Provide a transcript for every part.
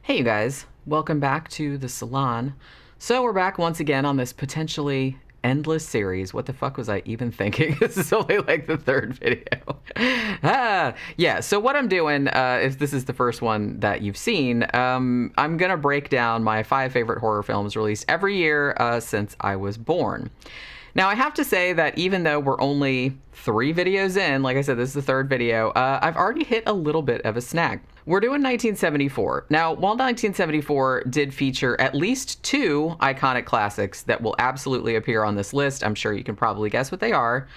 Hey, you guys. Welcome back to the salon. So, we're back once again on this potentially endless series. What the fuck was I even thinking? This is only like the third video. Yeah, so what I'm doing, if this is the first one that you've seen, I'm going to break down my 5 favorite horror films released every year since I was born. Now, I have to say that even though we're only 3 videos in, like I said, this is the third video, I've already hit a little bit of a snag. We're doing 1974. Now, while 1974 did feature at least 2 iconic classics that will absolutely appear on this list, I'm sure you can probably guess what they are.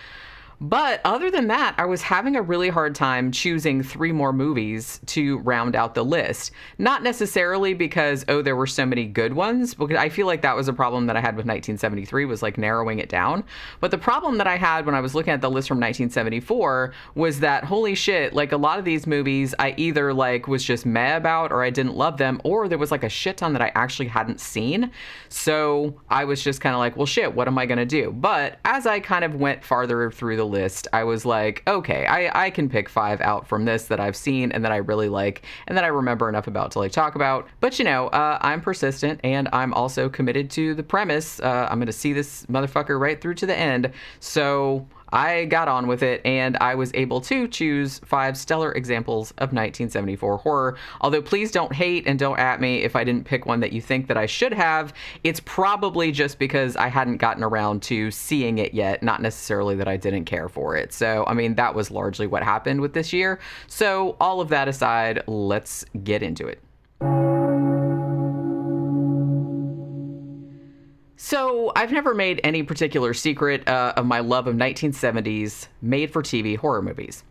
But other than that, I was having a really hard time choosing 3 more movies to round out the list. Not necessarily because, there were so many good ones, because I feel like that was a problem that I had with 1973, was like narrowing it down. But the problem that I had when I was looking at the list from 1974 was that, holy shit, like a lot of these movies I either like was just meh about, or I didn't love them, or there was like a shit ton that I actually hadn't seen. So I was just kind of like, well, shit, what am I going to do? But as I kind of went farther through the list, I was like, okay, I can pick 5 out from this that I've seen and that I really like and that I remember enough about to like talk about. But I'm persistent, and I'm also committed to the premise. I'm gonna see this motherfucker right through to the end. So I got on with it, and I was able to choose 5 stellar examples of 1974 horror. Although please don't hate and don't at me if I didn't pick one that you think that I should have. It's probably just because I hadn't gotten around to seeing it yet, not necessarily that I didn't care for it. So, I mean, that was largely what happened with this year. So, all of that aside, let's get into it. So, I've never made any particular secret of my love of 1970s made-for-TV horror movies.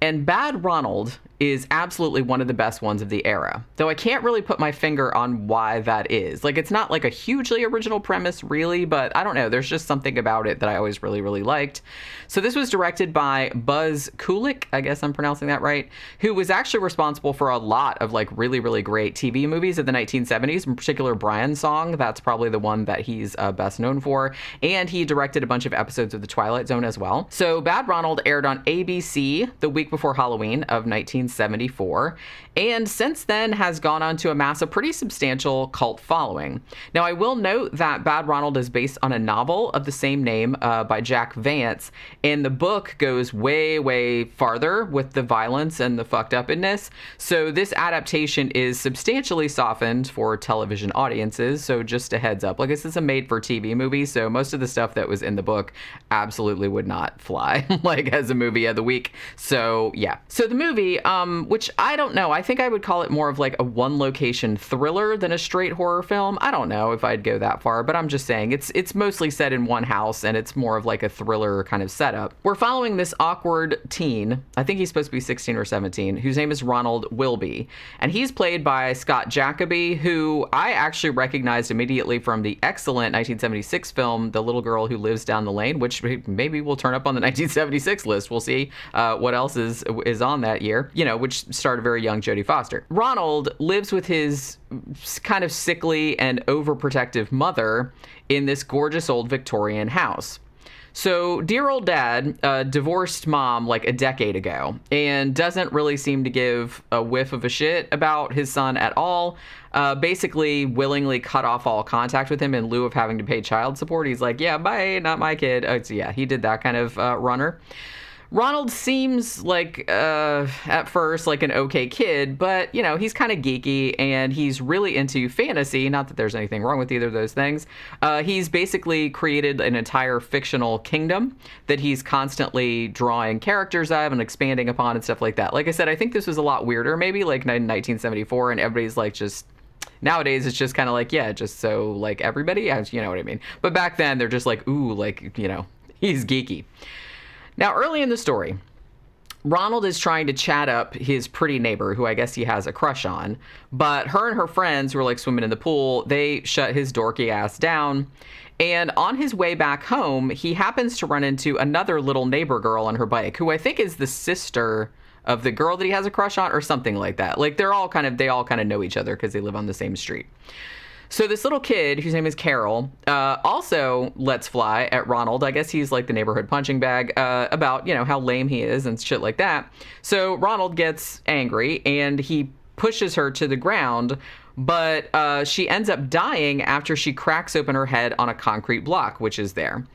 And Bad Ronald is absolutely one of the best ones of the era, though I can't really put my finger on why that is. Like, it's not like a hugely original premise, really, but I don't know. There's just something about it that I always really, really liked. So this was directed by Buzz Kulik, I guess I'm pronouncing that right, who was actually responsible for a lot of, like, really, really great TV movies of the 1970s, in particular Brian's Song. That's probably the one that he's best known for. And he directed a bunch of episodes of The Twilight Zone as well. So Bad Ronald aired on ABC the week before Halloween of 1974, and since then has gone on to amass a pretty substantial cult following. Now, I will note that Bad Ronald is based on a novel of the same name by Jack Vance, and the book goes way, way farther with the violence and the fucked upness. So this adaptation is substantially softened for television audiences, so just a heads up. Like, this is a made-for-TV movie, so most of the stuff that was in the book absolutely would not fly, like, as a movie of the week. So, yeah. So the movie, which I don't know, I think I would call it more of like a one-location thriller than a straight horror film. I don't know if I'd go that far, but I'm just saying it's mostly set in one house, and it's more of like a thriller kind of setup. We're following this awkward teen, I think he's supposed to be 16 or 17, whose name is Ronald Wilby, and he's played by Scott Jacoby, who I actually recognized immediately from the excellent 1976 film, The Little Girl Who Lives Down the Lane, which maybe will turn up on the 1976 list. We'll see what else is on that year, which starred a very young Jodie Foster. Ronald lives with his kind of sickly and overprotective mother in this gorgeous old Victorian house. So, dear old dad divorced mom like a decade ago and doesn't really seem to give a whiff of a shit about his son at all. Basically willingly cut off all contact with him in lieu of having to pay child support. He's like, yeah, bye, not my kid. So yeah, he did that kind of runner. Ronald seems like, at first, like an okay kid, but, he's kind of geeky, and he's really into fantasy. Not that there's anything wrong with either of those things. He's basically created an entire fictional kingdom that he's constantly drawing characters of and expanding upon and stuff like that. Like I said, I think this was a lot weirder, maybe, like in 1974, and everybody's like just... Nowadays, it's just kind of like, yeah, just so, like, everybody, you know what I mean? But back then, they're just like, ooh, like, he's geeky. Now, early in the story, Ronald is trying to chat up his pretty neighbor, who I guess he has a crush on, but her and her friends, who are like swimming in the pool, they shut his dorky ass down. And on his way back home, he happens to run into another little neighbor girl on her bike, who I think is the sister of the girl that he has a crush on, or something like that. Like, they all kind of know each other because they live on the same street. So this little kid, whose name is Carol, also lets fly at Ronald. I guess he's like the neighborhood punching bag about, how lame he is and shit like that. So Ronald gets angry, and he pushes her to the ground, but she ends up dying after she cracks open her head on a concrete block, which is there.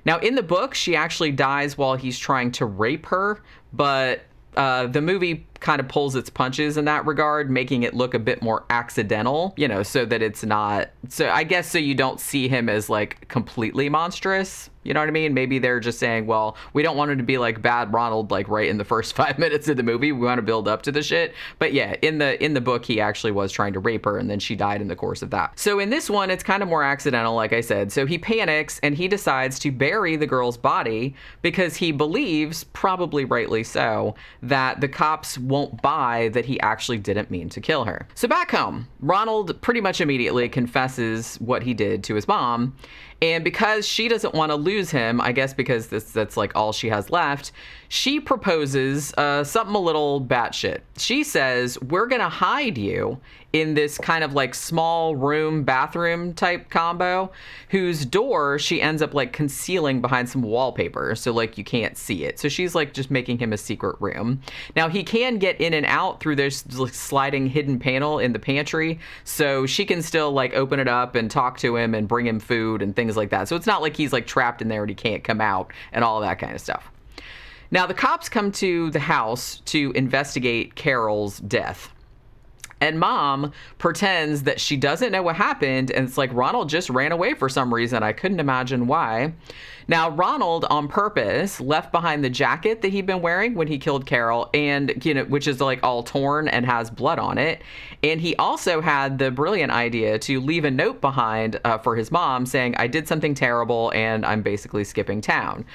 Now, in the book, she actually dies while he's trying to rape her, but the movie kind of pulls its punches in that regard, making it look a bit more accidental, so that it's not, so I guess so you don't see him as like completely monstrous. You know what I mean? Maybe they're just saying, well, we don't want him to be like Bad Ronald, like right in the first 5 minutes of the movie. We want to build up to the shit. But yeah, in the book, he actually was trying to rape her, and then she died in the course of that. So in this one, it's kind of more accidental, like I said. So he panics and he decides to bury the girl's body because he believes, probably rightly so, that the cops won't buy that he actually didn't mean to kill her. So back home, Ronald pretty much immediately confesses what he did to his mom. And because she doesn't want to lose him, I guess because that's like all she has left, she proposes something a little batshit. She says, we're going to hide you in this kind of like small room bathroom type combo, whose door she ends up like concealing behind some wallpaper. So like you can't see it. So she's like just making him a secret room. Now he can get in and out through this sliding hidden panel in the pantry. So she can still like open it up and talk to him and bring him food and things like that. So it's not like he's like trapped in there and he can't come out and all that kind of stuff. Now the cops come to the house to investigate Carol's death. And mom pretends that she doesn't know what happened. And it's like, Ronald just ran away for some reason. I couldn't imagine why. Now, Ronald, on purpose, left behind the jacket that he'd been wearing when he killed Carol, and, which is like all torn and has blood on it. And he also had the brilliant idea to leave a note behind for his mom saying, I did something terrible and I'm basically skipping town.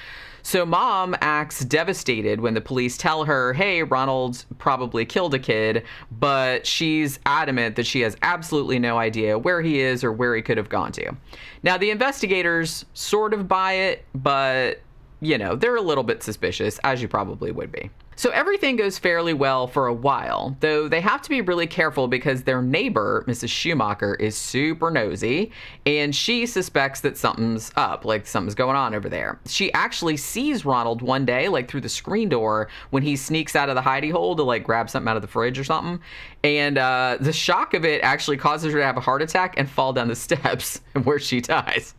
So mom acts devastated when the police tell her, hey, Ronald probably killed a kid, but she's adamant that she has absolutely no idea where he is or where he could have gone to. Now, the investigators sort of buy it, but, they're a little bit suspicious, as you probably would be. So everything goes fairly well for a while, though they have to be really careful because their neighbor, Mrs. Schumacher, is super nosy, and she suspects that something's up, like something's going on over there. She actually sees Ronald one day, like through the screen door, when he sneaks out of the hidey hole to like grab something out of the fridge or something, and the shock of it actually causes her to have a heart attack and fall down the steps where she dies.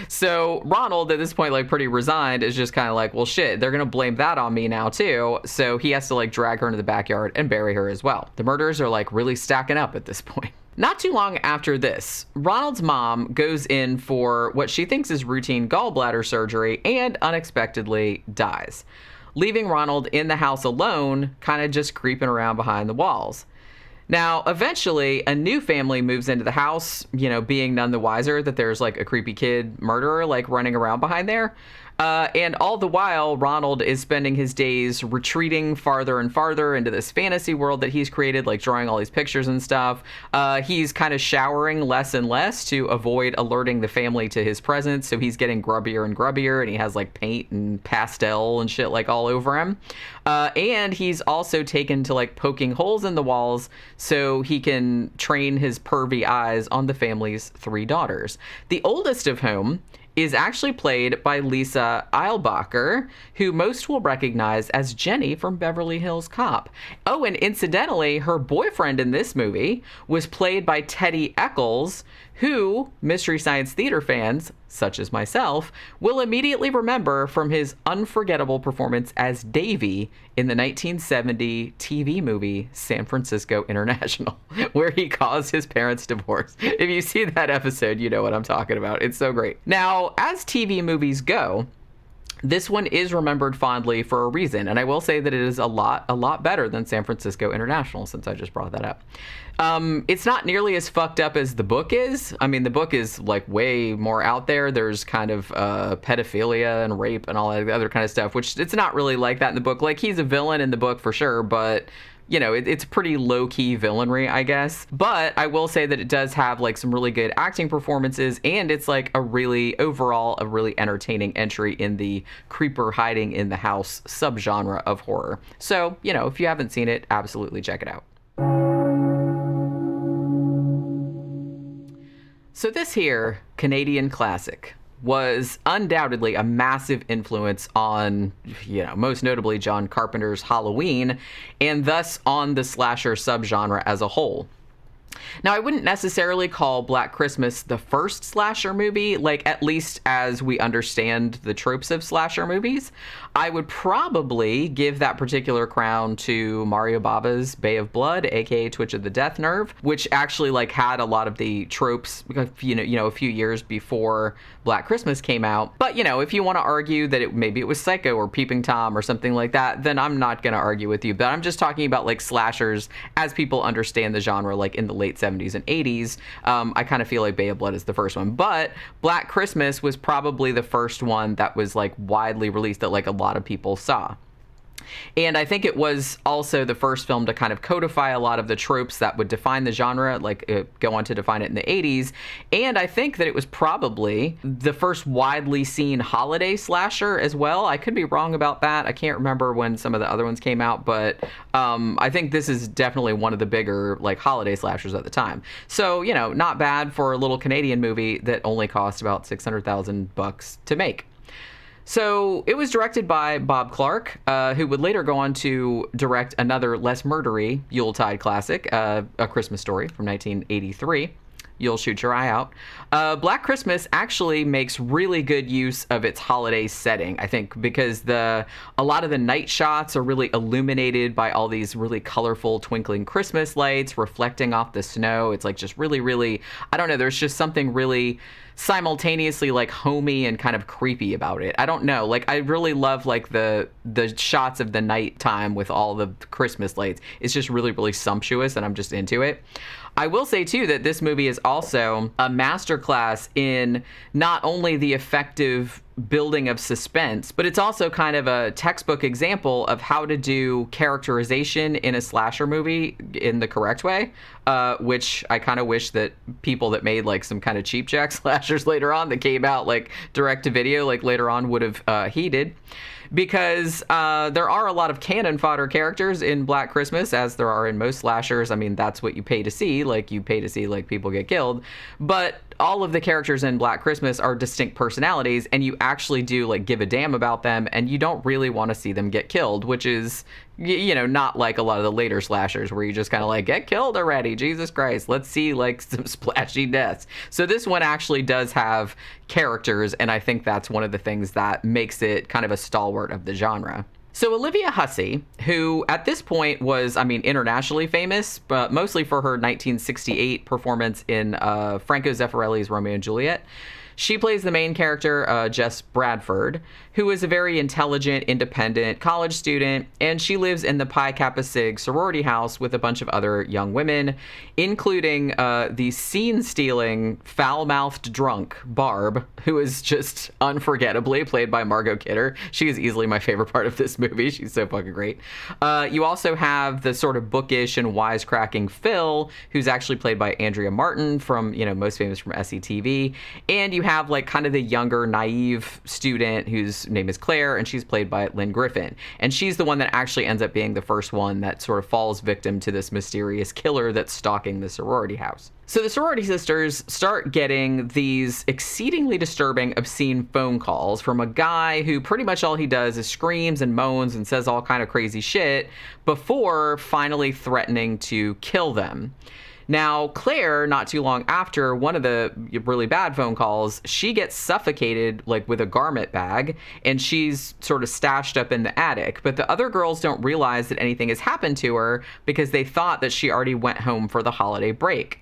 So Ronald, at this point, like pretty resigned, is just kind of like, well, shit, they're going to blame that on me now, too. So he has to like drag her into the backyard and bury her as well. The murders are like really stacking up at this point. Not too long after this, Ronald's mom goes in for what she thinks is routine gallbladder surgery and unexpectedly dies, leaving Ronald in the house alone, kind of just creeping around behind the walls. Now, eventually, a new family moves into the house, being none the wiser that there's like a creepy kid murderer like running around behind there. And all the while, Ronald is spending his days retreating farther and farther into this fantasy world that he's created, like drawing all these pictures and stuff. He's kind of showering less and less to avoid alerting the family to his presence. So he's getting grubbier and grubbier, and he has like paint and pastel and shit like all over him. And he's also taken to like poking holes in the walls so he can train his pervy eyes on the family's 3 daughters. The oldest of whom is actually played by Lisa Eilbacher, who most will recognize as Jenny from Beverly Hills Cop. Oh, and incidentally, her boyfriend in this movie was played by Teddy Eccles, who Mystery Science Theater fans, such as myself, will immediately remember from his unforgettable performance as Davy in the 1970 TV movie San Francisco International, where he caused his parents' divorce. If you see that episode, you know what I'm talking about. It's so great. Now, as TV movies go, this one is remembered fondly for a reason, and I will say that it is a lot better than San Francisco International, since I just brought that up. It's not nearly as fucked up as the book is. I mean, the book is like way more out there. There's kind of pedophilia and rape and all that other kind of stuff, which it's not really like that in the book. Like, he's a villain in the book for sure, but it's pretty low-key villainry, I guess. But I will say that it does have like some really good acting performances, and it's like a really entertaining entry in the creeper hiding in the house subgenre of horror. So, if you haven't seen it, absolutely check it out. So this here Canadian classic was undoubtedly a massive influence on, most notably John Carpenter's Halloween, and thus on the slasher subgenre as a whole. Now, I wouldn't necessarily call Black Christmas the first slasher movie, like at least as we understand the tropes of slasher movies. I would probably give that particular crown to Mario Bava's Bay of Blood, aka Twitch of the Death Nerve, which actually like had a lot of the tropes, a few years before Black Christmas came out. But if you want to argue that maybe it was Psycho or Peeping Tom or something like that, then I'm not going to argue with you. But I'm just talking about like slashers as people understand the genre, like in the late 70s and 80s. I kind of feel like Bay of Blood is the first one, but Black Christmas was probably the first one that was like widely released that like a lot of people saw. And I think it was also the first film to kind of codify a lot of the tropes that would define the genre, like go on to define it in the 80s. And I think that it was probably the first widely seen holiday slasher as well. I could be wrong about that. I can't remember when some of the other ones came out, but I think this is definitely one of the bigger like holiday slashers at the time. So, not bad for a little Canadian movie that only cost about $600,000 to make. So it was directed by Bob Clark, who would later go on to direct another less murdery Yuletide classic, A Christmas Story from 1983. You'll shoot your eye out. Black Christmas actually makes really good use of its holiday setting, I think, because a lot of the night shots are really illuminated by all these really colorful twinkling Christmas lights reflecting off the snow. It's like just really, really, I don't know, there's just something really simultaneously like homey and kind of creepy about it. I don't know, like I really love like the shots of the nighttime with all the Christmas lights. It's just really, really sumptuous, and I'm just into it. I will say, too, that this movie is also a masterclass in not only the effective building of suspense, but it's also kind of a textbook example of how to do characterization in a slasher movie in the correct way, which I kind of wish that people that made like some kind of cheap jack slashers later on that came out like direct to video like later on would have heeded. Because there are a lot of cannon fodder characters in Black Christmas, as there are in most slashers. I mean, that's what you pay to see. Like, you pay to see, like, people get killed. But all of the characters in Black Christmas are distinct personalities, and you actually do, like, give a damn about them, and you don't really want to see them get killed, which is, not like a lot of the later slashers where you just kind of like, get killed already, Jesus Christ, let's see, like, some splashy deaths. So this one actually does have characters, and I think that's one of the things that makes it kind of a stalwart of the genre. So Olivia Hussey, who at this point was, internationally famous, but mostly for her 1968 performance in Franco Zeffirelli's Romeo and Juliet, she plays the main character, Jess Bradford, who is a very intelligent, independent college student, and she lives in the Pi Kappa Sig sorority house with a bunch of other young women, including the scene-stealing, foul-mouthed drunk Barb, who is just unforgettably played by Margot Kidder. She is easily my favorite part of this movie. She's so fucking great. You also have the sort of bookish and wisecracking Phil, who's actually played by Andrea Martin from, most famous from SCTV, and you have like kind of the younger, naive student whose name is Claire, and she's played by Lynn Griffin. And she's the one that actually ends up being the first one that sort of falls victim to this mysterious killer that's stalking the sorority house. So the sorority sisters start getting these exceedingly disturbing, obscene phone calls from a guy who pretty much all he does is screams and moans and says all kind of crazy shit before finally threatening to kill them. Now, Claire, not too long after one of the really bad phone calls, she gets suffocated like with a garment bag, and she's sort of stashed up in the attic. But the other girls don't realize that anything has happened to her because they thought that she already went home for the holiday break.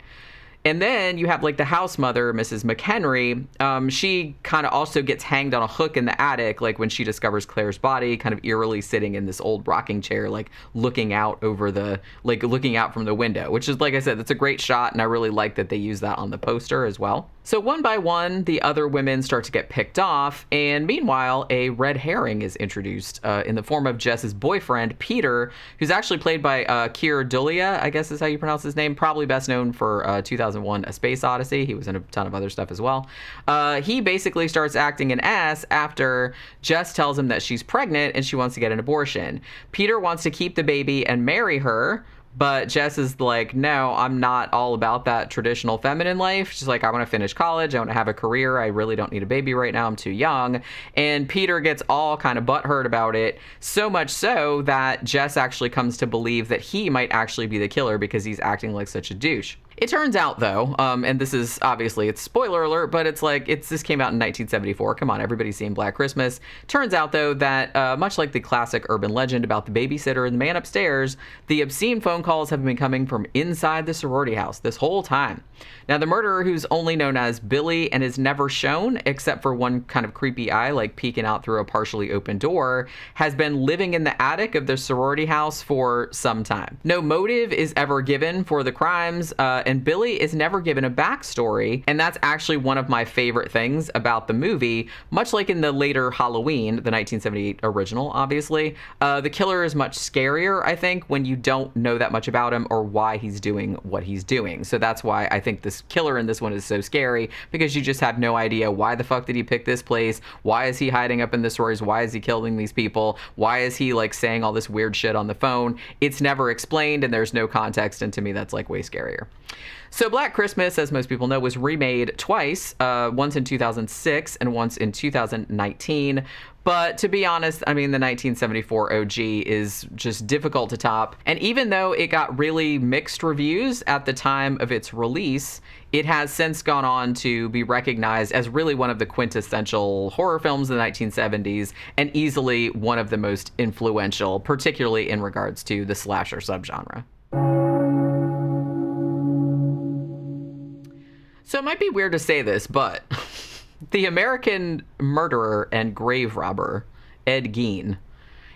And then you have like the house mother, Mrs. McHenry. She kind of also gets hanged on a hook in the attic, like when she discovers Claire's body, kind of eerily sitting in this old rocking chair, like looking out from the window, which is, like I said, that's a great shot. And I really like that they use that on the poster as well. So one by one, the other women start to get picked off. And meanwhile, a red herring is introduced in the form of Jess's boyfriend, Peter, who's actually played by Keir Dullea, I guess is how you pronounce his name, probably best known for 2001 A Space Odyssey. He was in a ton of other stuff as well. He basically starts acting an ass after Jess tells him that she's pregnant and she wants to get an abortion. Peter wants to keep the baby and marry her, but Jess is like, no, I'm not all about that traditional feminine life. She's like, I want to finish college. I want to have a career. I really don't need a baby right now. I'm too young. And Peter gets all kind of butthurt about it, so much so that Jess actually comes to believe that he might actually be the killer because he's acting like such a douche. It turns out, though, and this is obviously, it's spoiler alert, but it's like, this came out in 1974. Come on, everybody's seen Black Christmas. Turns out, though, that much like the classic urban legend about the babysitter and the man upstairs, the obscene phone calls have been coming from inside the sorority house this whole time. Now, the murderer, who's only known as Billy and is never shown, except for one kind of creepy eye, like peeking out through a partially open door, has been living in the attic of the sorority house for some time. No motive is ever given for the crimes, and Billy is never given a backstory, and that's actually one of my favorite things about the movie. Much like in the later Halloween, the 1978 original, obviously, the killer is much scarier, I think, when you don't know that much about him or why he's doing what he's doing. So that's why I think this killer in this one is so scary, because you just have no idea why the fuck did he pick this place, why is he hiding up in the stories, why is he killing these people, why is he like saying all this weird shit on the phone. It's never explained and there's no context, and to me that's like way scarier. So Black Christmas, as most people know, was remade twice, once in 2006 and once in 2019. But to be honest, I mean, the 1974 OG is just difficult to top. And even though it got really mixed reviews at the time of its release, it has since gone on to be recognized as really one of the quintessential horror films of the 1970s and easily one of the most influential, particularly in regards to the slasher subgenre. So it might be weird to say this, but the American murderer and grave robber, Ed Gein,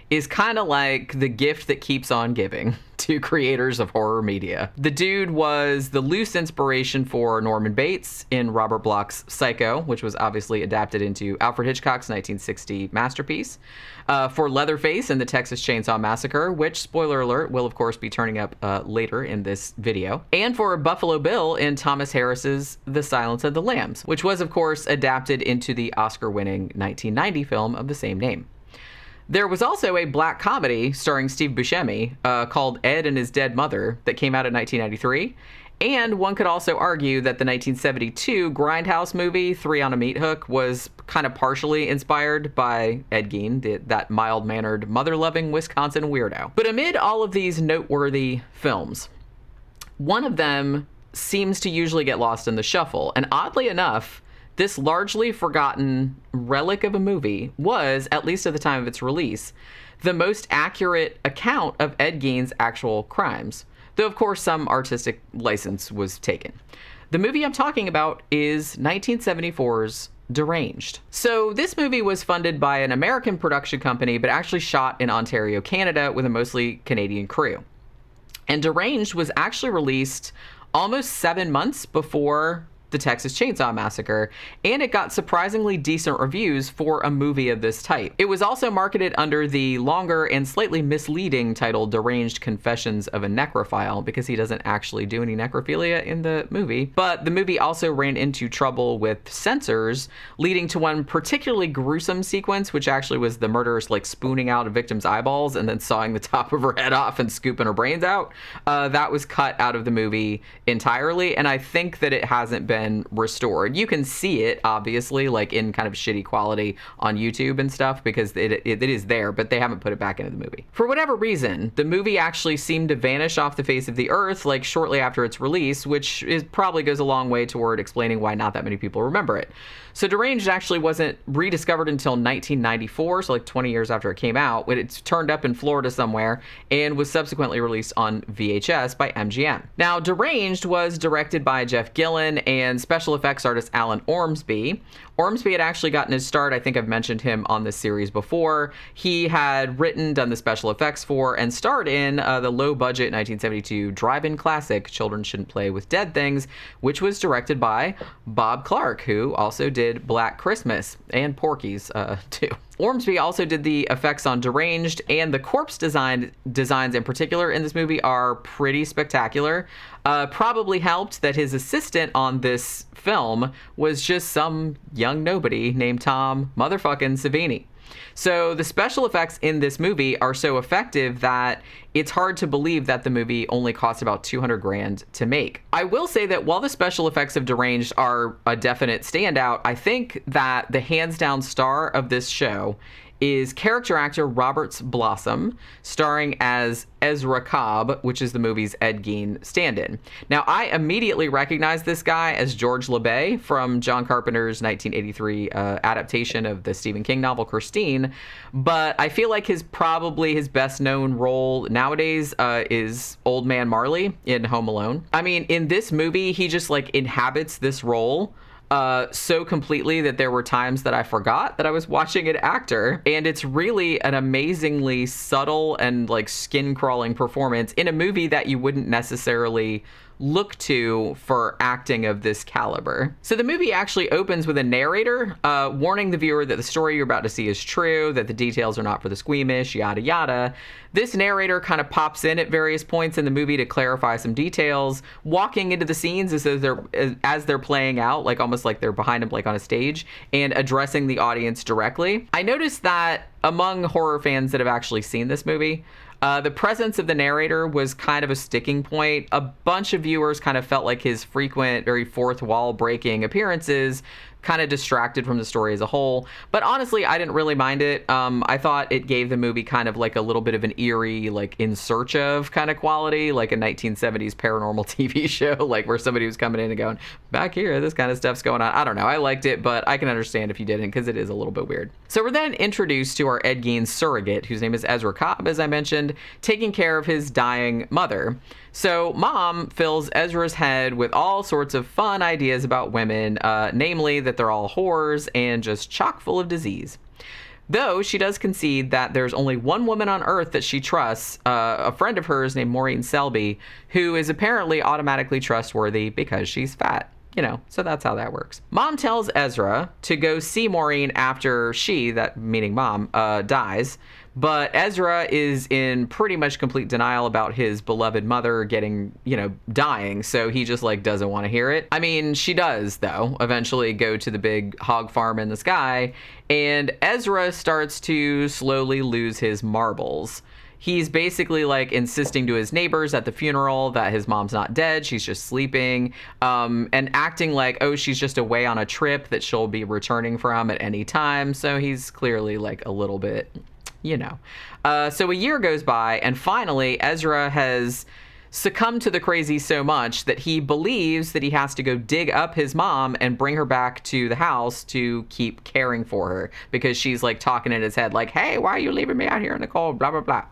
is kind of like the gift that keeps on giving to creators of horror media. The dude was the loose inspiration for Norman Bates in Robert Bloch's Psycho, which was obviously adapted into Alfred Hitchcock's 1960 masterpiece, for Leatherface in the Texas Chain Saw Massacre, which, spoiler alert, will of course be turning up later in this video, and for Buffalo Bill in Thomas Harris's The Silence of the Lambs, which was of course adapted into the Oscar-winning 1990 film of the same name. There was also a black comedy starring Steve Buscemi called Ed and His Dead Mother that came out in 1993. And one could also argue that the 1972 Grindhouse movie, Three on a Meat Hook, was kind of partially inspired by Ed Gein, that mild-mannered, mother-loving Wisconsin weirdo. But amid all of these noteworthy films, one of them seems to usually get lost in the shuffle. And oddly enough, this largely forgotten relic of a movie was, at least at the time of its release, the most accurate account of Ed Gein's actual crimes, though of course some artistic license was taken. The movie I'm talking about is 1974's Deranged. So this movie was funded by an American production company, but actually shot in Ontario, Canada, with a mostly Canadian crew. And Deranged was actually released almost 7 months before the Texas Chain Saw Massacre, and it got surprisingly decent reviews for a movie of this type. It was also marketed under the longer and slightly misleading title Deranged Confessions of a Necrophile, because he doesn't actually do any necrophilia in the movie. But the movie also ran into trouble with censors, leading to one particularly gruesome sequence, which actually was the murderers like spooning out a victim's eyeballs and then sawing the top of her head off and scooping her brains out. That was cut out of the movie entirely, and I think that it hasn't been restored. You can see it obviously like in kind of shitty quality on YouTube and stuff, because it is there, but they haven't put it back into the movie. For whatever reason, the movie actually seemed to vanish off the face of the earth like shortly after its release, which probably goes a long way toward explaining why not that many people remember it. So Deranged actually wasn't rediscovered until 1994, so like 20 years after it came out, when it's turned up in Florida somewhere and was subsequently released on VHS by MGM. Now, Deranged was directed by Jeff Gillen and special effects artist Alan Ormsby. Ormsby had actually gotten his start, I think I've mentioned him on this series before. He had done the special effects for, and starred in the low-budget 1972 drive-in classic Children Shouldn't Play with Dead Things, which was directed by Bob Clark, who also did Black Christmas and Porky's too. Ormsby also did the effects on Deranged, and the corpse designs in particular in this movie are pretty spectacular. Probably helped that his assistant on this film was just some young nobody named Tom motherfucking Savini. So the special effects in this movie are so effective that it's hard to believe that the movie only cost about $200,000 to make. I will say that while the special effects of Deranged are a definite standout, I think that the hands down star of this show is character actor Roberts Blossom, starring as Ezra Cobb, which is the movie's Ed Gein stand-in. Now, I immediately recognized this guy as George LeBay from John Carpenter's 1983 adaptation of the Stephen King novel Christine, but I feel like probably his best-known role nowadays is Old Man Marley in Home Alone. I mean, in this movie, he just like inhabits this role so completely that there were times that I forgot that I was watching an actor, and it's really an amazingly subtle and like skin-crawling performance in a movie that you wouldn't necessarily look to for acting of this caliber. So the movie actually opens with a narrator warning the viewer that the story you're about to see is true, that the details are not for the squeamish, yada yada. This narrator kind of pops in at various points in the movie to clarify some details, walking into the scenes as they're playing out, like almost like they're behind them, like on a stage, and addressing the audience directly. I noticed that among horror fans that have actually seen this movie, the presence of the narrator was kind of a sticking point. A bunch of viewers kind of felt like his frequent, very fourth wall breaking appearances kind of distracted from the story as a whole. But honestly, I didn't really mind it. I thought it gave the movie kind of like a little bit of an eerie, like in search of kind of quality, like a 1970s paranormal TV show, like where somebody was coming in and going, back here, this kind of stuff's going on. I don't know. I liked it, but I can understand if you didn't, because it is a little bit weird. So we're then introduced to our Ed Gein surrogate, whose name is Ezra Cobb, as I mentioned, taking care of his dying mother. So Mom fills Ezra's head with all sorts of fun ideas about women, namely that they're all whores and just chock full of disease. Though she does concede that there's only one woman on Earth that she trusts, a friend of hers named Maureen Selby, who is apparently automatically trustworthy because she's fat. You know, so that's how that works. Mom tells Ezra to go see Maureen after she, that meaning Mom, dies. But Ezra is in pretty much complete denial about his beloved mother dying. So he just like doesn't want to hear it. I mean, she does, though, eventually go to the big hog farm in the sky. And Ezra starts to slowly lose his marbles. He's basically like insisting to his neighbors at the funeral that his mom's not dead, she's just sleeping, and acting like, oh, she's just away on a trip that she'll be returning from at any time. So he's clearly like a little bit, So a year goes by, and finally Ezra has succumbed to the crazy so much that he believes that he has to go dig up his mom and bring her back to the house to keep caring for her, because she's like talking in his head like, hey, why are you leaving me out here in the cold, blah blah blah.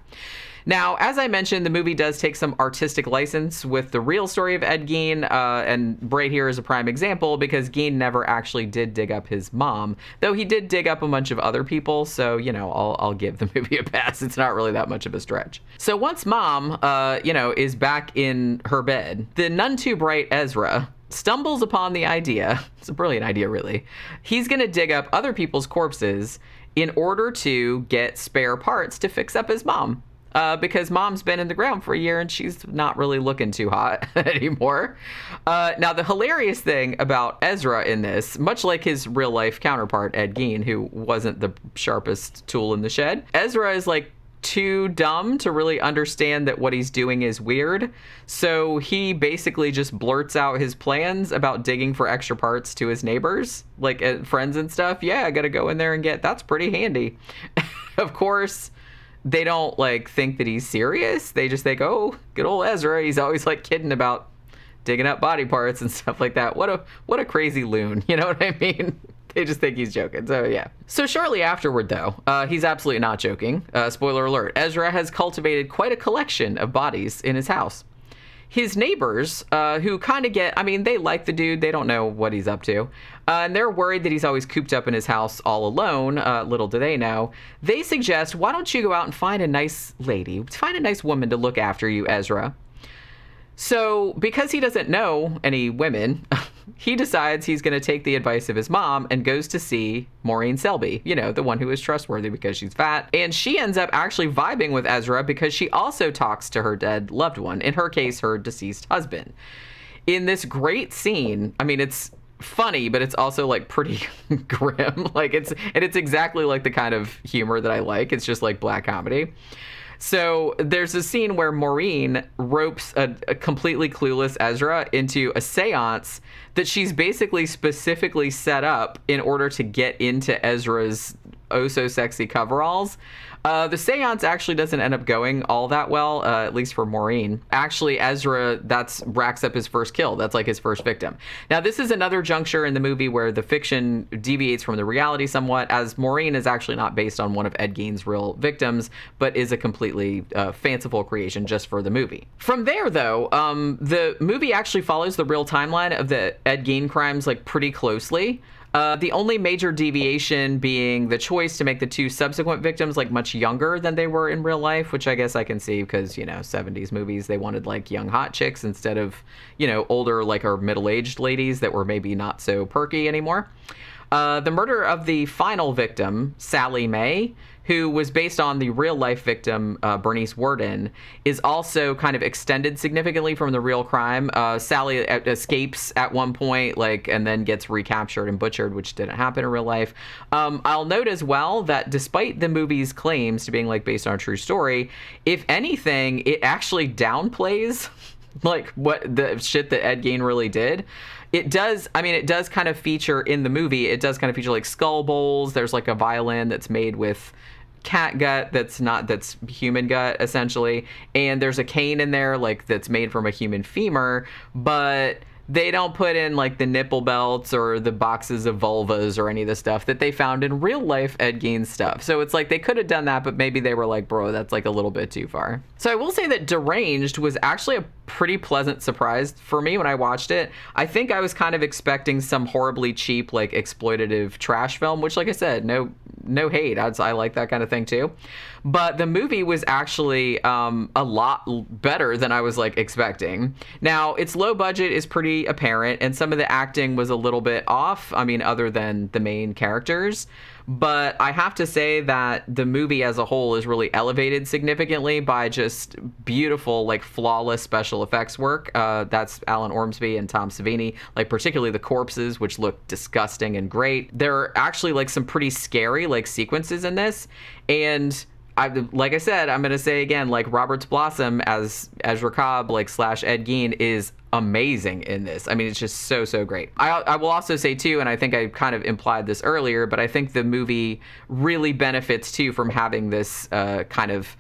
Now, as I mentioned, the movie does take some artistic license with the real story of Ed Gein, and right here is a prime example, because Gein never actually did dig up his mom, though he did dig up a bunch of other people, so, I'll give the movie a pass. It's not really that much of a stretch. So once Mom, is back in her bed, the none too bright Ezra stumbles upon the idea, it's a brilliant idea, really, he's going to dig up other people's corpses in order to get spare parts to fix up his mom. Because Mom's been in the ground for a year and she's not really looking too hot anymore. Now, the hilarious thing about Ezra in this, much like his real life counterpart, Ed Gein, who wasn't the sharpest tool in the shed, Ezra is like too dumb to really understand that what he's doing is weird. So he basically just blurts out his plans about digging for extra parts to his neighbors, like friends and stuff. Yeah, I gotta go in there and that's pretty handy. Of course, they don't like think that he's serious. They just think, oh, good old Ezra. He's always like kidding about digging up body parts and stuff like that. What a crazy loon. You know what I mean? They just think he's joking. So yeah. So shortly afterward, though, he's absolutely not joking. Spoiler alert. Ezra has cultivated quite a collection of bodies in his house. His neighbors, who kind of they like the dude. They don't know what he's up to. And they're worried that he's always cooped up in his house all alone. Little do they know. They suggest, why don't you go out and find a nice lady, find a nice woman to look after you, Ezra. So because he doesn't know any women, he decides he's going to take the advice of his mom and goes to see Maureen Selby, the one who is trustworthy because she's fat. And she ends up actually vibing with Ezra because she also talks to her dead loved one, in her case, her deceased husband. In this great scene, it's funny, but it's also like pretty grim. It's exactly like the kind of humor that I like. It's just like black comedy. So there's a scene where Maureen ropes a completely clueless Ezra into a seance that she's basically specifically set up in order to get into Ezra's oh-so-sexy coveralls. The seance actually doesn't end up going all that well, at least for Maureen. Actually, Ezra, racks up his first kill. That's like his first victim. Now, this is another juncture in the movie where the fiction deviates from the reality somewhat, as Maureen is actually not based on one of Ed Gein's real victims, but is a completely fanciful creation just for the movie. From there, though, the movie actually follows the real timeline of the Ed Gein crimes like pretty closely. The only major deviation being the choice to make the two subsequent victims like much younger than they were in real life, which I guess I can see because, 70s movies, they wanted like young hot chicks instead of, older like or middle-aged ladies that were maybe not so perky anymore. The murder of the final victim, Sally Mae, who was based on the real-life victim, Bernice Worden, is also kind of extended significantly from the real crime. Sally escapes at one point, and then gets recaptured and butchered, which didn't happen in real life. I'll note as well that despite the movie's claims to being, based on a true story, if anything, it actually downplays, what the shit that Ed Gein really did. It does kind of feature in the movie, it does kind of feature skull bowls. There's a violin that's made with cat gut that's human gut essentially, and there's a cane in there that's made from a human femur, but they don't put in the nipple belts or the boxes of vulvas or any of the stuff that they found in real life Ed Gein stuff. So it's they could have done that, but maybe they were bro, that's a little bit too far. So I will say that Deranged was actually a pretty pleasant surprise for me when I watched it. I think I was kind of expecting some horribly cheap exploitative trash film, which I said, no hate. I like that kind of thing too. But the movie was actually a lot better than I was expecting. Now, its low budget is pretty apparent, and some of the acting was a little bit off. Other than the main characters. But I have to say that the movie as a whole is really elevated significantly by just beautiful, flawless special effects work. That's Alan Ormsby and Tom Savini, particularly the corpses, which look disgusting and great. There are actually some pretty scary sequences in this, and like I said, I'm gonna say again, Robert's Blossom as Ezra Cobb, slash Ed Gein, is amazing in this. It's just so great. I will also say too, and I think I kind of implied this earlier, but I think the movie really benefits too from having this kind of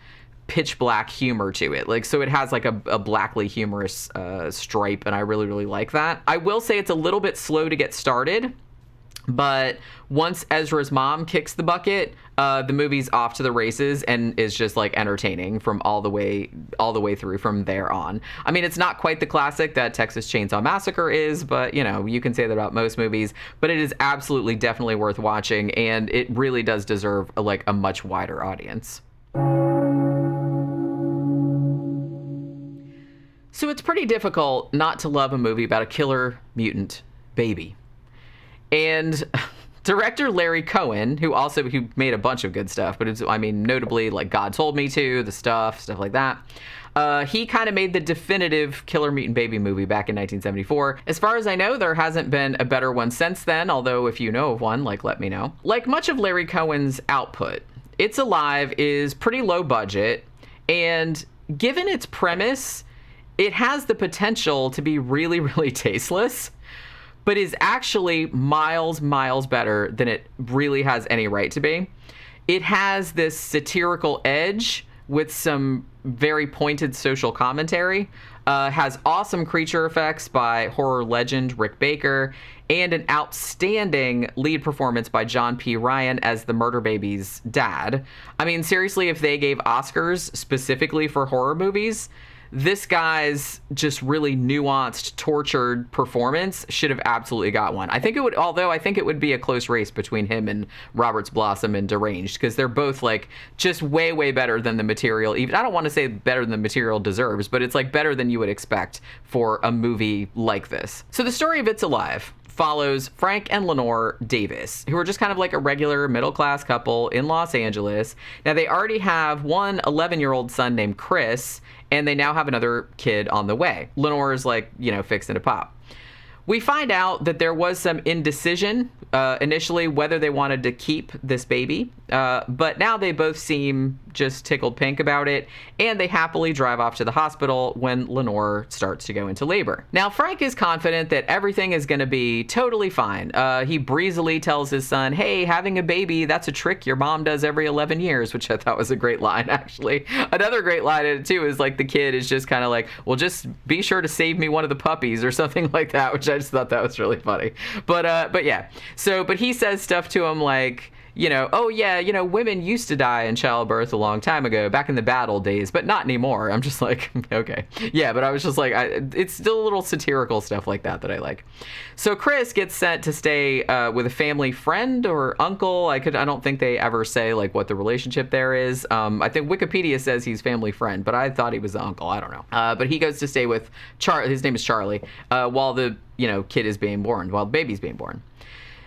pitch black humor to it. So it has a blackly humorous stripe, and I really like that. I will say it's a little bit slow to get started. But once Ezra's mom kicks the bucket, the movie's off to the races and is just entertaining from all the way through from there on. It's not quite the classic that Texas Chain Saw Massacre is, but you can say that about most movies. But it is absolutely definitely worth watching, and it really does deserve a much wider audience. So it's pretty difficult not to love a movie about a killer mutant baby. And director Larry Cohen, who made a bunch of good stuff, but notably God Told Me To, The stuff like that. He kind of made the definitive killer mutant baby movie back in 1974. As far as I know, there hasn't been a better one since then, although if you know of one, let me know. Like much of Larry Cohen's output, It's Alive is pretty low budget, and given its premise, it has the potential to be really tasteless, but is actually miles better than it really has any right to be. It has this satirical edge with some very pointed social commentary, has awesome creature effects by horror legend Rick Baker, and an outstanding lead performance by John P. Ryan as the murder baby's dad. Seriously, if they gave Oscars specifically for horror movies, this guy's just really nuanced, tortured performance should have absolutely got one. I think it would be a close race between him and Robert's Blossom and Deranged, because they're both just way better than the material. Even I don't want to say better than the material deserves, but it's better than you would expect for a movie like this. So the story of It's Alive follows Frank and Lenore Davis, who are just kind of a regular middle-class couple in Los Angeles. Now, they already have one 11-year-old son named Chris, and they now have another kid on the way. Lenore's fixing to pop. We find out that there was some indecision initially whether they wanted to keep this baby, but now they both seem just tickled pink about it, and they happily drive off to the hospital when Lenore starts to go into labor. Now, Frank is confident that everything is going to be totally fine. He breezily tells his son, hey, having a baby, that's a trick your mom does every 11 years, which I thought was a great line, actually. Another great line in it, too, is like the kid is just kind of like, well, just be sure to save me one of the puppies or something like that, which I just thought that was really funny. But yeah. But he says stuff to him like, oh yeah, women used to die in childbirth a long time ago, back in the bad old days, but not anymore. I'm just like, okay. Yeah, but I was just like, it's still a little satirical stuff like that I like. So Chris gets sent to stay with a family friend or uncle. I don't think they ever say like what the relationship there is. I think Wikipedia says he's family friend, but I thought he was the uncle. I don't know. But he goes to stay with his name is Charlie, while the kid is being born, while the baby's being born.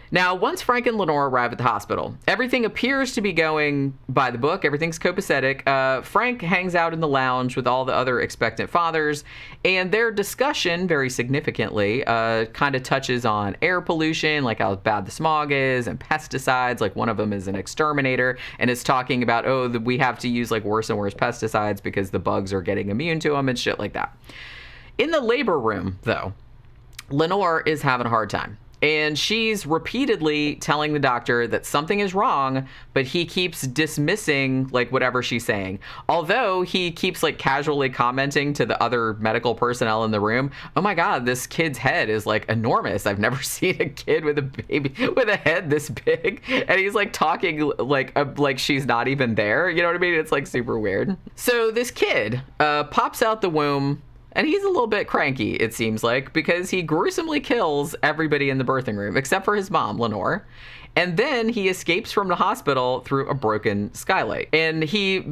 Now, once Frank and Lenore arrive at the hospital, everything appears to be going by the book. Everything's copacetic. Frank hangs out in the lounge with all the other expectant fathers, and their discussion, very significantly, kind of touches on air pollution, like how bad the smog is, and pesticides. Like one of them is an exterminator, and is talking about, we have to use like worse and worse pesticides because the bugs are getting immune to them and shit like that. In the labor room, though, Lenore is having a hard time. And she's repeatedly telling the doctor that something is wrong, but he keeps dismissing like whatever she's saying. Although he keeps like casually commenting to the other medical personnel in the room, oh my God, this kid's head is like enormous. I've never seen a kid with a baby with a head this big. And he's like talking like she's not even there. You know what I mean? It's like super weird. So this kid pops out the womb. And he's a little bit cranky, it seems like, because he gruesomely kills everybody in the birthing room, except for his mom, Lenore. And then he escapes from the hospital through a broken skylight. And he,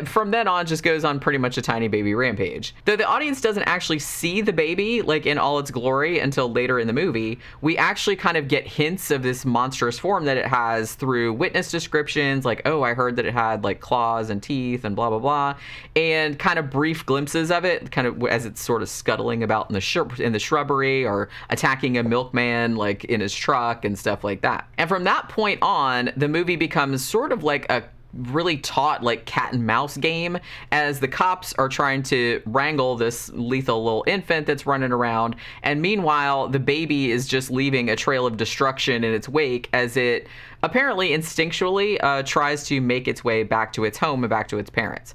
from then on, just goes on pretty much a tiny baby rampage. Though the audience doesn't actually see the baby, like, in all its glory until later in the movie, we actually kind of get hints of this monstrous form that it has through witness descriptions, like, oh, I heard that it had, like, claws and teeth and blah, blah, blah, and kind of brief glimpses of it, kind of as it's sort of scuttling about in the shrubbery or attacking a milkman, like, in his truck and stuff like that. And from that point on, the movie becomes sort of like a really taut like cat and mouse game as the cops are trying to wrangle this lethal little infant that's running around, and meanwhile the baby is just leaving a trail of destruction in its wake as it apparently instinctually tries to make its way back to its home and back to its parents.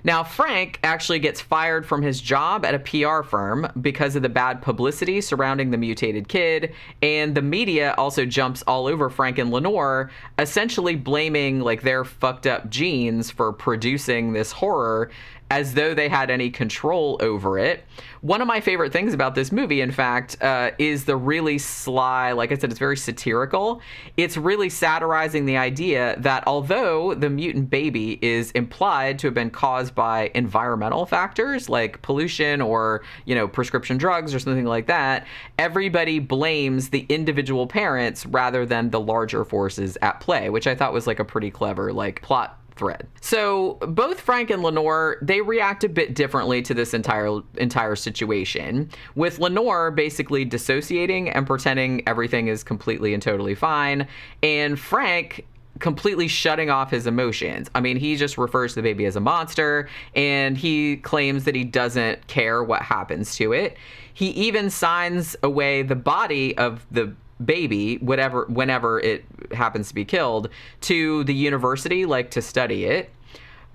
Now, Frank actually gets fired from his job at a PR firm because of the bad publicity surrounding the mutated kid, and the media also jumps all over Frank and Lenore, essentially blaming like their fucked up genes for producing this horror as though they had any control over it. One of my favorite things about this movie, in fact, is the really sly, like I said, it's very satirical. It's really satirizing the idea that although the mutant baby is implied to have been caused by environmental factors like pollution or, prescription drugs or something like that, everybody blames the individual parents rather than the larger forces at play, which I thought was like a pretty clever like plot thread. So both Frank and Lenore, they react a bit differently to this entire situation, with Lenore basically dissociating and pretending everything is completely and totally fine, and Frank completely shutting off his emotions. I mean, he just refers to the baby as a monster, and he claims that he doesn't care what happens to it. He even signs away the body of the baby, whenever it happens to be killed, to the university, like to study it.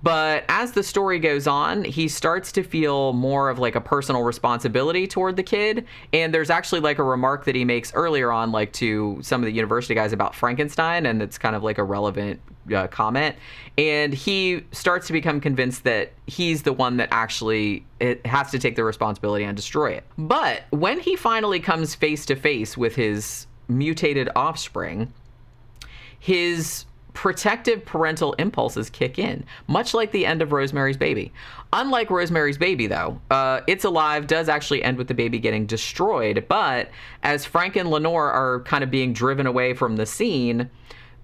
But as the story goes on, he starts to feel more of like a personal responsibility toward the kid. And there's actually like a remark that he makes earlier on, like to some of the university guys about Frankenstein, and it's kind of like a relevant comment. And he starts to become convinced that he's the one that actually it has to take the responsibility and destroy it. But when he finally comes face to face with his mutated offspring, his protective parental impulses kick in, much like the end of Rosemary's Baby. Unlike Rosemary's Baby, though, It's Alive does actually end with the baby getting destroyed, but as Frank and Lenore are kind of being driven away from the scene,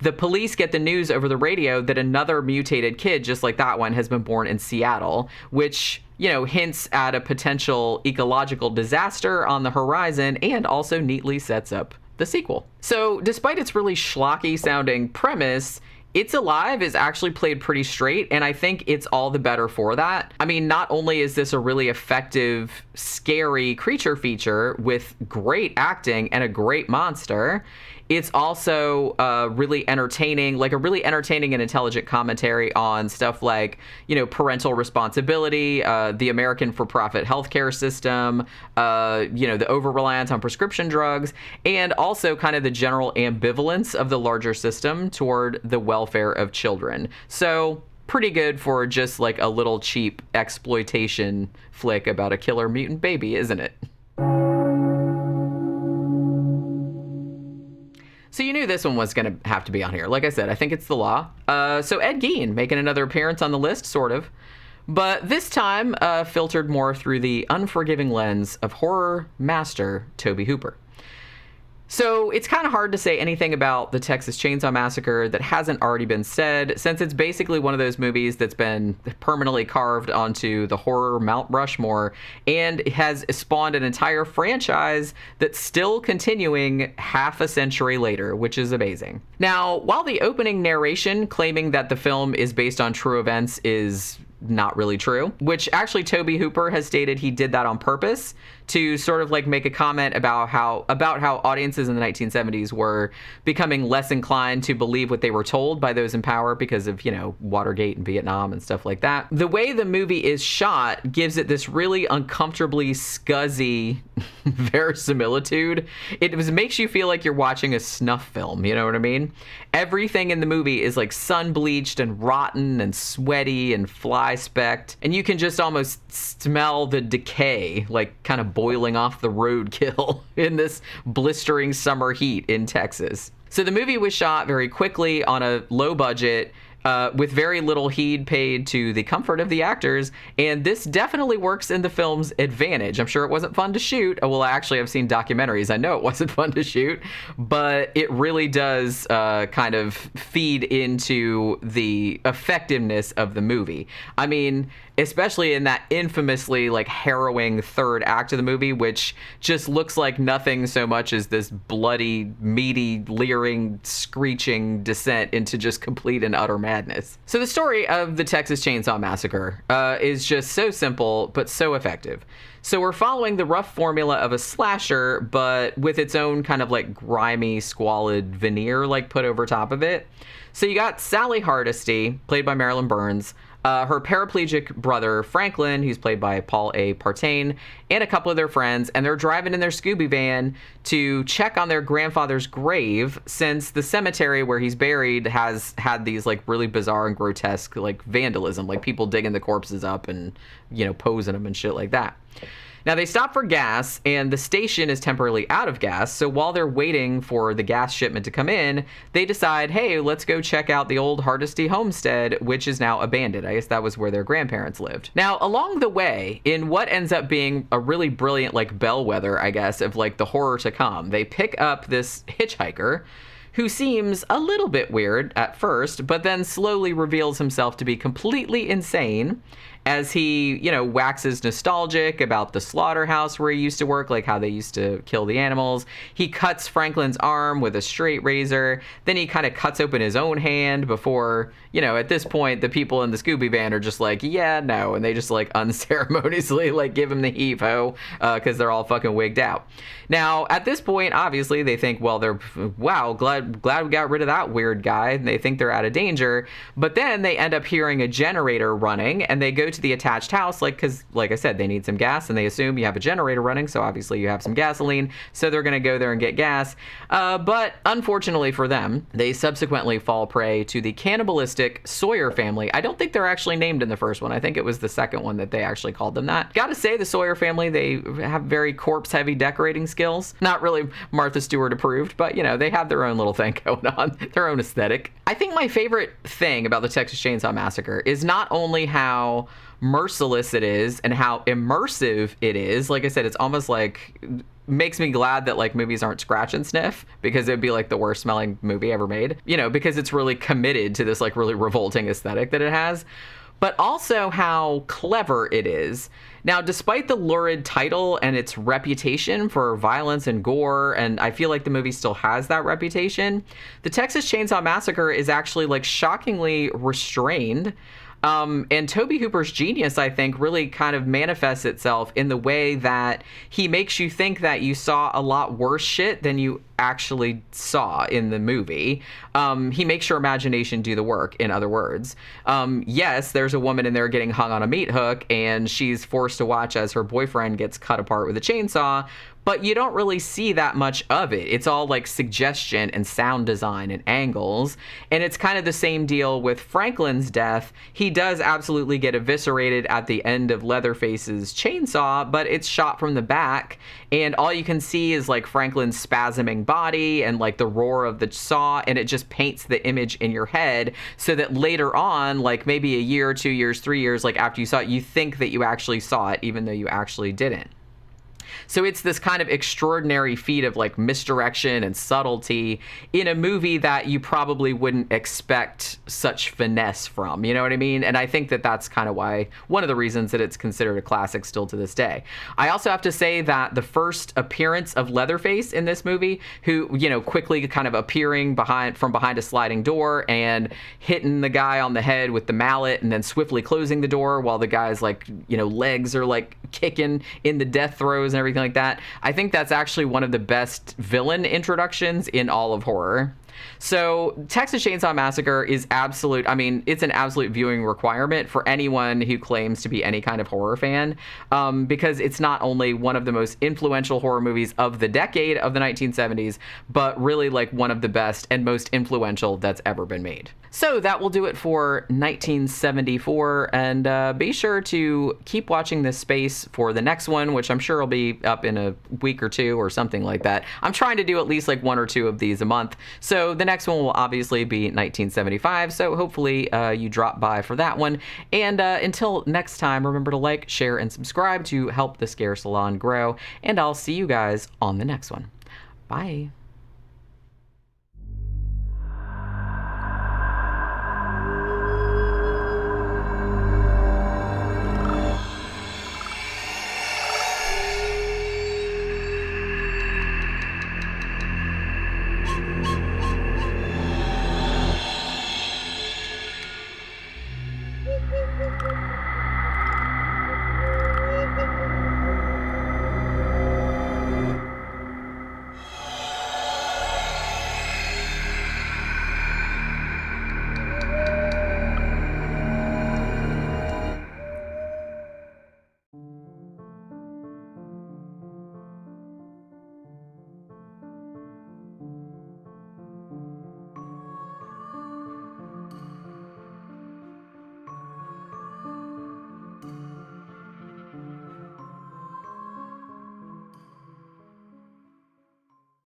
the police get the news over the radio that another mutated kid, just like that one, has been born in Seattle, which, you know, hints at a potential ecological disaster on the horizon and also neatly sets up the sequel. So despite its really schlocky sounding premise, It's Alive is actually played pretty straight, and I think it's all the better for that. I mean, not only is this a really effective, scary creature feature with great acting and a great monster, it's also really entertaining, like a really entertaining and intelligent commentary on stuff like, you know, parental responsibility, the American for-profit healthcare system, you know, the over-reliance on prescription drugs, and also kind of the general ambivalence of the larger system toward the welfare of children. So pretty good for just like a little cheap exploitation flick about a killer mutant baby, isn't it? So you knew this one was going to have to be on here. Like I said, I think it's the law. So Ed Gein making another appearance on the list, sort of. But this time filtered more through the unforgiving lens of horror master Tobe Hooper. So it's kind of hard to say anything about the Texas Chain Saw Massacre that hasn't already been said, since it's basically one of those movies that's been permanently carved onto the horror Mount Rushmore and has spawned an entire franchise that's still continuing half a century later, which is amazing. Now, while the opening narration claiming that the film is based on true events is not really true, which actually Tobe Hooper has stated he did that on purpose to sort of like make a comment about how audiences in the 1970s were becoming less inclined to believe what they were told by those in power because of, you know, Watergate and Vietnam and stuff like that. The way the movie is shot gives it this really uncomfortably scuzzy verisimilitude. It makes you feel like you're watching a snuff film, you know what I mean? Everything in the movie is like sun bleached and rotten and sweaty and fly specked, and you can just almost smell the decay like kind of boiling off the roadkill in this blistering summer heat in Texas. So the movie was shot very quickly on a low budget, with very little heed paid to the comfort of the actors, and this definitely works in the film's advantage. I'm sure it wasn't fun to shoot. Well, actually, I've seen documentaries. I know it wasn't fun to shoot, but it really does kind of feed into the effectiveness of the movie. I mean, especially in that infamously like harrowing third act of the movie, which just looks like nothing so much as this bloody, meaty, leering, screeching descent into just complete and utter madness. So the story of the Texas Chain Saw Massacre is just so simple, but so effective. So we're following the rough formula of a slasher, but with its own kind of like grimy, squalid veneer like put over top of it. So you got Sally Hardesty, played by Marilyn Burns, her paraplegic brother, Franklin, who's played by Paul A. Partain, and a couple of their friends, and they're driving in their Scooby van to check on their grandfather's grave, since the cemetery where he's buried has had these, like, really bizarre and grotesque, like, vandalism, like people digging the corpses up and, you know, posing them and shit like that. Now, they stop for gas, and the station is temporarily out of gas, so while they're waiting for the gas shipment to come in, they decide, hey, let's go check out the old Hardesty homestead, which is now abandoned. I guess that was where their grandparents lived. Now, along the way, in what ends up being a really brilliant, like, bellwether, I guess, of, like, the horror to come, they pick up this hitchhiker who seems a little bit weird at first, but then slowly reveals himself to be completely insane as he, you know, waxes nostalgic about the slaughterhouse where he used to work, like how they used to kill the animals. He cuts Franklin's arm with a straight razor. Then he kind of cuts open his own hand before, you know, at this point, the people in the Scooby van are just like, yeah, no. And they just like unceremoniously like give him the heave-ho because they're all fucking wigged out. Now, at this point, obviously, they think, well, wow, glad we got rid of that weird guy. And they think they're out of danger. But then they end up hearing a generator running, and they go to the attached house, like, because, like I said, they need some gas, and they assume you have a generator running, so obviously you have some gasoline, so they're going to go there and get gas. But unfortunately for them, they subsequently fall prey to the cannibalistic Sawyer family. I don't think they're actually named in the first one. I think it was the second one that they actually called them that. Gotta say, the Sawyer family, they have very corpse-heavy decorating skills. Not really Martha Stewart approved, but, you know, they have their own little thing going on, their own aesthetic. I think my favorite thing about the Texas Chainsaw Massacre is not only how merciless it is and how immersive it is. Like I said, it's almost like makes me glad that like movies aren't scratch and sniff, because it'd be like the worst smelling movie ever made, you know, because it's really committed to this like really revolting aesthetic that it has, but also how clever it is. Now, despite the lurid title and its reputation for violence and gore, and I feel like the movie still has that reputation, the Texas Chainsaw Massacre is actually like shockingly restrained. And Tobe Hooper's genius, I think, really kind of manifests itself in the way that he makes you think that you saw a lot worse shit than you actually saw in the movie. He makes your imagination do the work, in other words. Yes, there's a woman in there getting hung on a meat hook, and she's forced to watch as her boyfriend gets cut apart with a chainsaw, but you don't really see that much of it. It's all like suggestion and sound design and angles. And it's kind of the same deal with Franklin's death. He does absolutely get eviscerated at the end of Leatherface's chainsaw, but it's shot from the back, and all you can see is like Franklin's spasming body and like the roar of the saw, and it just paints the image in your head so that later on, like maybe a year, 2 years, 3 years, like after you saw it, you think that you actually saw it, even though you actually didn't. So it's this kind of extraordinary feat of like misdirection and subtlety in a movie that you probably wouldn't expect such finesse from, you know what I mean? And I think that that's kind of why, one of the reasons that it's considered a classic still to this day. I also have to say that the first appearance of Leatherface in this movie, who, you know, quickly kind of appearing from behind a sliding door and hitting the guy on the head with the mallet and then swiftly closing the door while the guy's like, you know, legs are like kicking in the death throes and everything like that. I think that's actually one of the best villain introductions in all of horror. So Texas Chainsaw Massacre is absolute, I mean, it's an absolute viewing requirement for anyone who claims to be any kind of horror fan, because it's not only one of the most influential horror movies of the decade of the 1970s, but really like one of the best and most influential that's ever been made. So that will do it for 1974, and be sure to keep watching this space for the next one, which I'm sure will be up in a week or two or something like that. I'm trying to do at least like 1 or 2 of these a month. So the next one will obviously be 1975. So hopefully you drop by for that one. And until next time, remember to like, share, and subscribe to help the Scare Salon grow. And I'll see you guys on the next one. Bye.